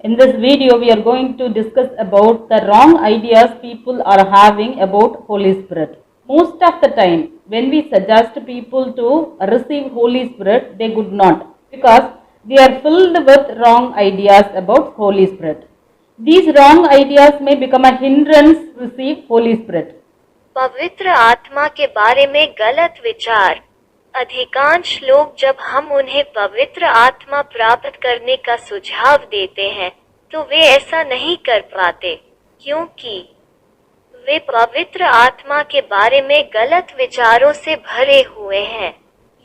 In this video, we are going to discuss about the wrong ideas people are having about Holy Spirit. Most of the time, when we suggest people to receive Holy Spirit, they could not, because they are filled with wrong ideas about Holy Spirit. These wrong ideas may become a hindrance to receive Holy Spirit. पवित्र आत्मा के बारे में गलत विचार। अधिकांश लोग जब हम उन्हें पवित्र आत्मा प्राप्त करने का सुझाव देते हैं तो वे ऐसा नहीं कर पाते, क्योंकि वे पवित्र आत्मा के बारे में गलत विचारों से भरे हुए हैं।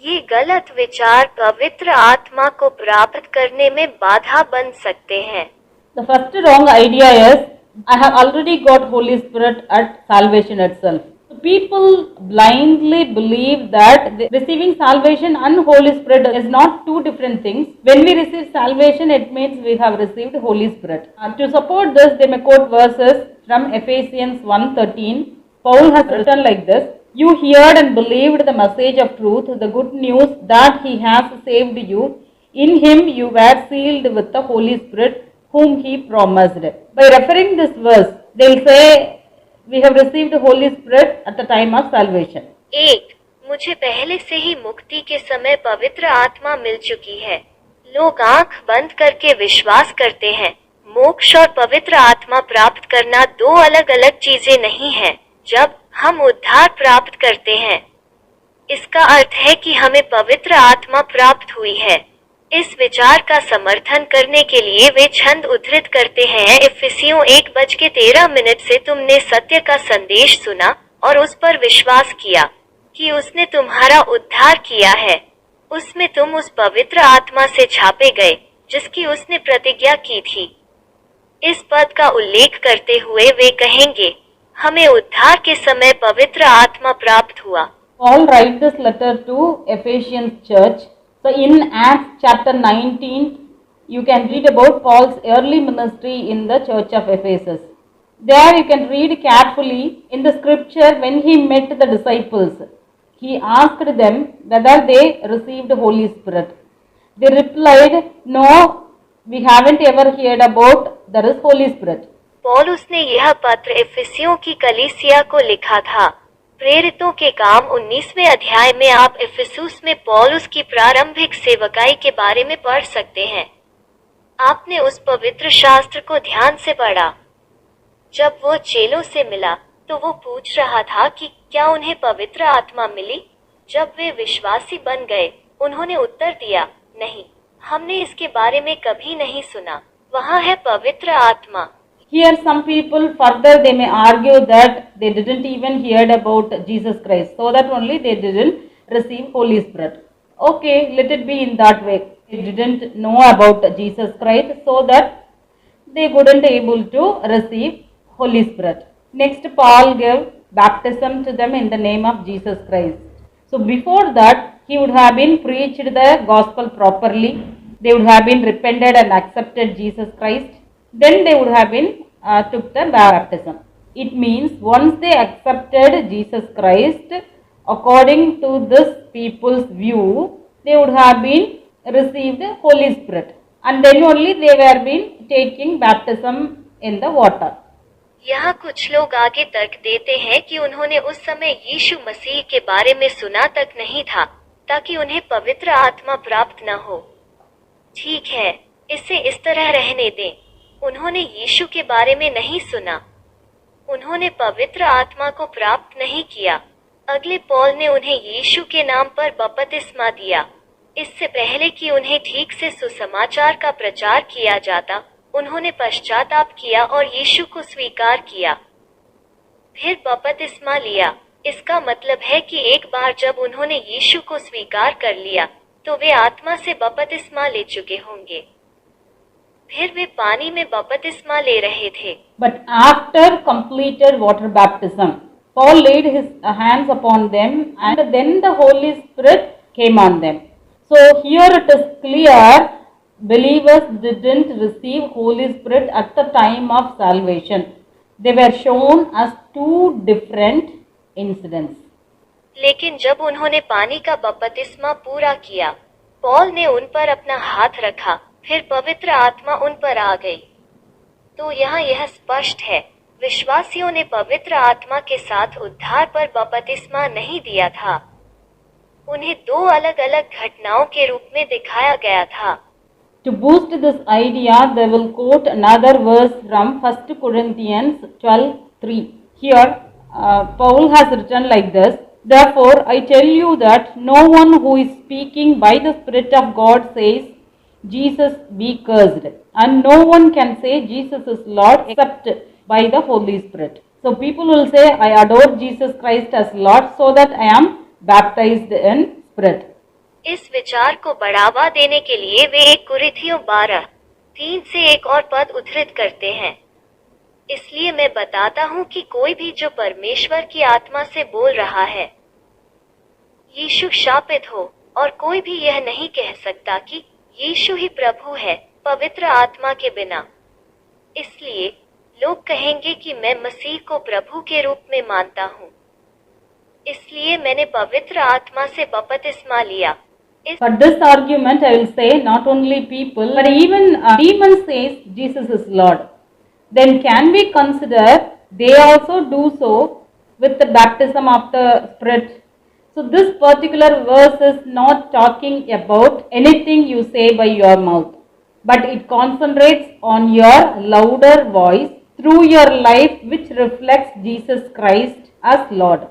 ये गलत विचार पवित्र आत्मा को प्राप्त करने में बाधा बन सकते हैं। The first wrong idea is, I have already got Holy Spirit at salvation itself. So people blindly believe that receiving salvation and Holy Spirit is not two different things. When we receive salvation, it means we have received Holy Spirit. To support this, they may quote verses from Ephesians 1:13. Paul has written like this: You heard and believed the message of truth, the good news that He has saved you. In Him you were sealed with the Holy Spirit, whom He promised. By referring this verse, they will say, we have received the Holy Spirit at the time of salvation. एक, मुझे पहले से ही मुक्ति के समय पवित्र आत्मा मिल चुकी है। लोग आंख बंद करके विश्वास करते हैं। मोक्ष और पवित्र आत्मा प्राप्त करना दो अलग अलग चीजें नहीं हैं। जब हम उद्धार प्राप्त करते हैं, इसका अर्थ है कि हमें पवित्र आत्मा प्राप्त हुई है। इस विचार का समर्थन करने के लिए वे छंद उद्धृत करते हैं, इफिसियों 1:13 से तुमने सत्य का संदेश सुना और उस पर विश्वास किया कि उसने तुम्हारा उद्धार किया है। उसमें तुम उस पवित्र आत्मा से छापे गए जिसकी उसने प्रतिज्ञा की थी। इस पद का उल्लेख करते हुए वे कहेंगे, हमें उद्धार के समय पवित्र आत्मा प्राप्त हुआ। Paul writes this letter to Ephesians church. So in Acts chapter 19, you can read about Paul's early ministry in the church of Ephesus. There you can read carefully in the scripture when he met the disciples. He asked them whether they received the Holy Spirit. They replied, no, we haven't ever heard about there is Holy Spirit. पौलुस ने यह पत्र इफिसियों की कलीसिया को लिखा था। प्रेरितों के काम 19वें अध्याय में आप इफिसुस में पौलुस की प्रारंभिक सेवकाई के बारे में पढ़ सकते हैं। आपने उस पवित्र शास्त्र को ध्यान से पढ़ा। जब वो चेलों से मिला तो वो पूछ रहा था कि क्या उन्हें पवित्र आत्मा मिली। जब वे विश्वासी बन गए, उन्होंने उत्तर दिया, नहीं, हमने इसके बारे में कभी नहीं सुना। वहाँ है पवित्र आत्मा। Here some people further they may argue that they didn't even heard about Jesus Christ, so that only they didn't receive Holy Spirit. Okay, let it be in that way. They didn't know about Jesus Christ, so that they couldn't able to receive Holy Spirit. Next, Paul gave baptism to them in the name of Jesus Christ. So before that, he would have been preached the gospel properly. They would have been repented and accepted Jesus Christ. Then they would have been took the baptism. It means once they accepted Jesus Christ, according to this people's view, they would have been received the Holy Spirit, and then only they were been taking baptism in the water. यहाँ कुछ लोग आगे तर्क देते हैं कि उन्होंने उस समय यीशु मसीह के बारे में सुना तक नहीं था ताकि उन्हें पवित्र आत्मा प्राप्त न हो। ठीक है, इसे इस तरह रहने दें। उन्होंने यीशु के बारे में नहीं सुना, उन्होंने पवित्र आत्मा को प्राप्त नहीं किया। अगले पौल ने उन्हें यीशु के नाम पर बपतिस्मा दिया। इससे पहले कि उन्हें ठीक से सुसमाचार का प्रचार किया जाता, उन्होंने पश्चाताप किया और यीशु को स्वीकार किया, फिर बपतिस्मा लिया। इसका मतलब है कि एक बार जब उन्होंने यीशु को स्वीकार कर लिया तो वे आत्मा से बपतिस्मा ले चुके होंगे। फिर वे पानी में बपतिस्मा ले रहे थे। But after completed water baptism, Paul laid his hands upon them, and then the Holy Spirit came on them. So here it is clear, believers didn't receive Holy Spirit at the time of salvation. They were shown as two different incidents. लेकिन जब उन्होंने पानी का बपतिस्मा पूरा किया, पौल ने उन पर अपना हाथ रखा, फिर पवित्र आत्मा उन पर आ गई। तो यहाँ यह स्पष्ट है, विश्वासियों ने पवित्र आत्मा के साथ उद्धार पर बपतिस्मा नहीं दिया था। उन्हें दो अलग अलग घटनाओं के रूप में दिखाया गया था। To boost this idea, they will quote another verse from 1 Corinthians 12:3. Here, Paul has written like this, "Therefore, I tell you that no one who is speaking by the Spirit of God says, Jesus be cursed, and no one can say Jesus is Lord except by the Holy Spirit." So people will say, I adore Jesus Christ as Lord so that I am baptized in Spirit. इस विचार को बढ़ावा देने के लिए वे 1 कुरिन्थियों 12:3 से एक और पद उद्धृत करते हैं। इसलिए मैं बताता हूँ कि कोई भी जो परमेश्वर की आत्मा से बोल रहा है, यीशु शापित हो, और कोई भी यह नहीं कह सकता कि यीशु ही प्रभु है पवित्र आत्मा के बिना। इसलिए लोग कहेंगे कि मैं मसीह को प्रभु के रूप में मानता हूँ, इसलिए मैंने पवित्र आत्मा से बपतिस्मा लिया। For this argument, I will say not only people, but even demons says Jesus is Lord. Then can we consider they also do so with the baptism of the Spirit? So this particular verse is not talking about anything you say by your mouth, but it concentrates on your louder voice through your life which reflects Jesus Christ as Lord.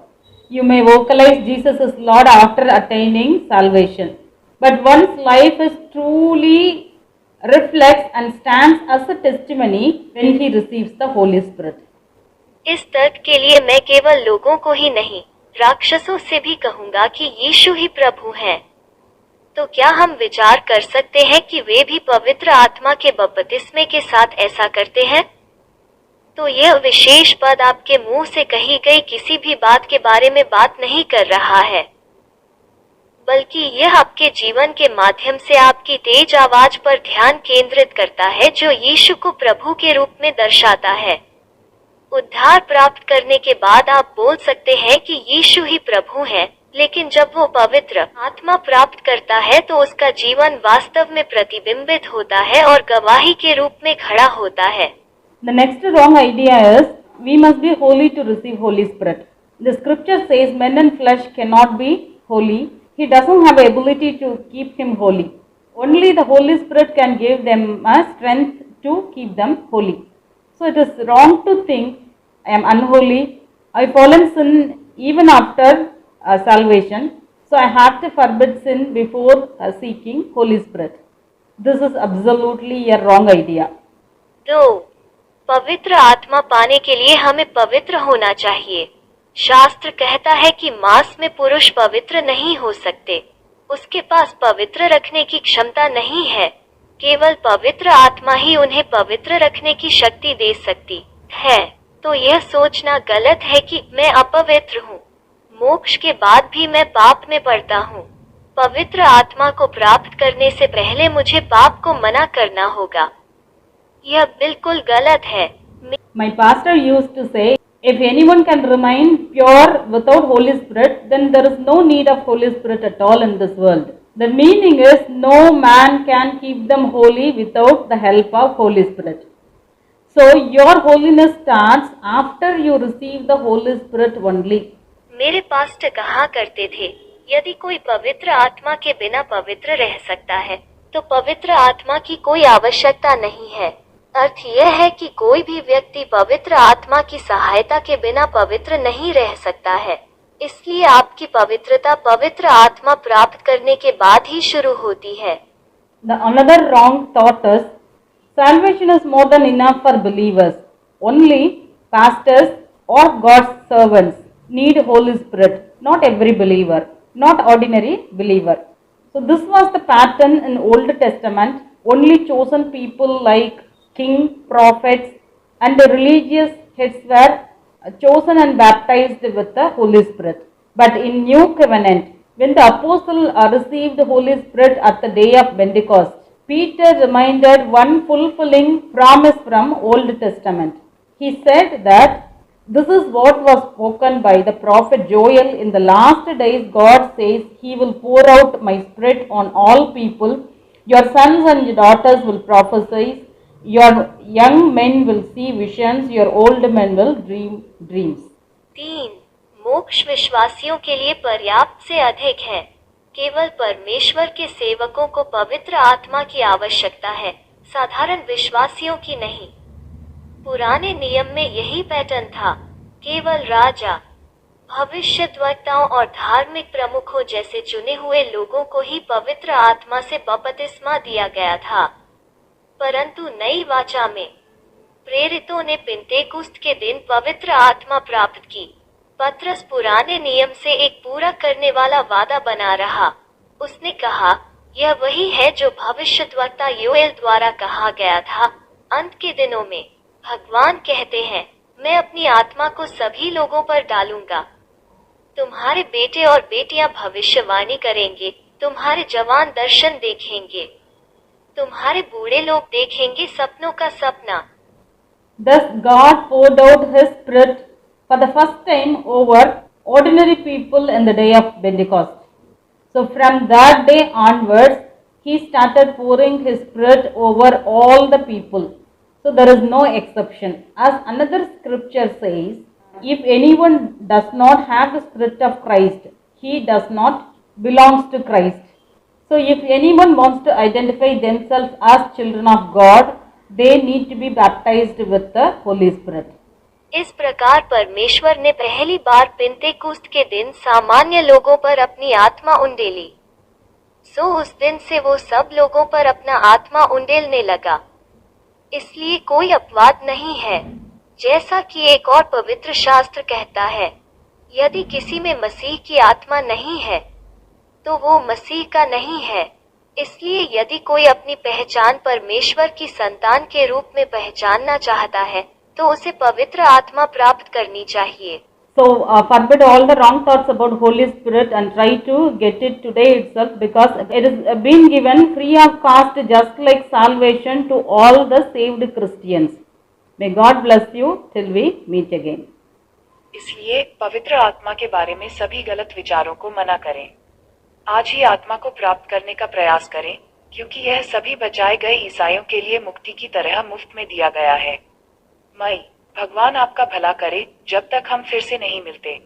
You may vocalize Jesus is Lord after attaining salvation, but one's life is truly reflects and stands as a testimony when he receives the Holy Spirit. इस तर्क के लिए मैं केवल लोगों को ही नहीं, राक्षसों से भी कहूंगा कि यीशु ही प्रभु हैं। तो क्या हम विचार कर सकते हैं कि वे भी पवित्र आत्मा के बपतिस्मे के साथ ऐसा करते हैं? तो यह विशेष पद आपके मुंह से कही गई किसी भी बात के बारे में बात नहीं कर रहा है, बल्कि यह आपके जीवन के माध्यम से आपकी तेज आवाज पर ध्यान केंद्रित करता है, जो यीशु को प्रभु के रूप में दर्शाता है। उद्धार प्राप्त करने के बाद आप बोल सकते हैं कि यीशु ही प्रभु है, लेकिन जब वो पवित्र आत्मा प्राप्त करता है तो उसका जीवन वास्तव में प्रतिबिंबित होता है और गवाही के रूप में खड़ा होता है। The next wrong idea is we must be holy to receive Holy Spirit. The scripture says men and flesh cannot be holy. He doesn't have the ability to keep him holy. Only the Holy Spirit can give them a strength to keep them holy. So it is wrong to think I am unholy, I fall in sin even after salvation, so I have to forbid sin before seeking Holy Spirit. This is absolutely a wrong idea. तो पवित्र आत्मा पाने के लिए हमें पवित्र होना चाहिए। शास्त्र कहता है कि मांस में पुरुष पवित्र नहीं हो सकते, उसके पास पवित्र रखने की क्षमता नहीं है। केवल पवित्र आत्मा ही उन्हें पवित्र रखने की शक्ति दे सकती है। तो यह सोचना गलत है कि मैं अपवित्र हूँ, मोक्ष के बाद भी मैं पाप में पड़ता हूँ। पवित्र आत्मा को प्राप्त करने से पहले मुझे पाप को मना करना होगा। यह बिल्कुल गलत है। My pastor used to say, if anyone can remain pure without Holy Spirit, then there is no need of Holy Spirit at all in this world. The meaning is no man can keep them holy without the help of Holy Spirit. So your holiness starts after you receive the Holy Spirit only. मेरे pastor कहा करते थे, यदि कोई पवित्र आत्मा के बिना पवित्र रह सकता है, तो पवित्र आत्मा की कोई आवश्यकता नहीं है। अर्थ यह है कि कोई भी व्यक्ति पवित्र आत्मा की सहायता के बिना पवित्र नहीं रह सकता है। इसलिए आपकी पवित्रता पवित्र आत्मा प्राप्त करने के बाद ही शुरू होती है। The another wrong thought is salvation is more than enough for believers. Only pastors or God's servants need Holy Spirit, not every believer, not ordinary believer. So this was the pattern in Old Testament. Only chosen people like king, prophets and the religious heads were chosen and baptized with the Holy Spirit. But in New Covenant, when the apostle received the Holy Spirit at the day of Pentecost, Peter reminded one fulfilling promise from Old Testament. He said that this is what was spoken by the prophet Joel. In the last days, God says, He will pour out my Spirit on all people. Your sons and your daughters will prophesy. Your young men will see visions. Your old men will dream dreams. 3. मोक्ष विश्वासियों के लिए पर्याप्त से अधिक है। केवल परमेश्वर के सेवकों को पवित्र आत्मा की आवश्यकता है, साधारण विश्वासियों की नहीं। पुराने नियम में यही पैटर्न था। केवल राजा, भविष्यद्वक्ताओं और धार्मिक प्रमुखों जैसे चुने हुए लोगों को ही पवित्र आत्मा से बपतिस्मा दिया गया था। परंतु नई वाचा में प्रेरितों ने पिंतेकुस्त के दिन पवित्र आत्मा प्राप्त की। पत्रस पुराने नियम से एक पूरा करने वाला वादा बना रहा। उसने कहा, यह वही है जो भविष्यद्वक्ता योएल द्वारा कहा गया था। अंत के दिनों में भगवान कहते हैं, मैं अपनी आत्मा को सभी लोगों पर डालूंगा। तुम्हारे बेटे और बेटियां भविष्यवाणी करेंगे, तुम्हारे जवान दर्शन देखेंगे, तुम्हारे बूढ़े लोग देखेंगे सपनों का सपना। Thus God poured out His Spirit for the first time over ordinary people in the day of Pentecost. So from that day onwards, He started pouring His Spirit over all the people. So there is no exception. As another scripture says, if anyone does not have the Spirit of Christ, he does not belongs to Christ. So if anyone wants to identify themselves as children of God, they need to be baptized with the Holy Spirit. इस प्रकार परमेश्वर ने पहली बार पिंतेकुस्त के दिन सामान्य लोगों पर अपनी आत्मा उंडेली। सो उस दिन से वो सब लोगों पर अपना आत्मा उंडेलने लगा। इसलिए कोई अपवाद नहीं है। जैसा कि एक और पवित्र शास्त्र कहता है, यदि किसी में मसीह की आत्मा नहीं है, तो वो मसीह का नहीं है। इसलिए यदि कोई अपनी पहचान परमेश्वर की संतान के रूप में पहचानना चाहता है, तो उसे पवित्र आत्मा प्राप्त करनी चाहिए। So forbid all the wrong thoughts about Holy Spirit and try to get it today itself, because it is been given free of cost, just like salvation to all the saved Christians. May God bless you till we meet again. इसलिए पवित्र आत्मा के बारे में सभी गलत विचारों को मना करें। आज ही आत्मा को प्राप्त करने का प्रयास करें, क्योंकि यह सभी बचाए गए ईसाइयों के लिए मुक्ति की तरह मुफ्त में दिया गया है। भगवान आपका भला करे। जब तक हम फिर से नहीं मिलते।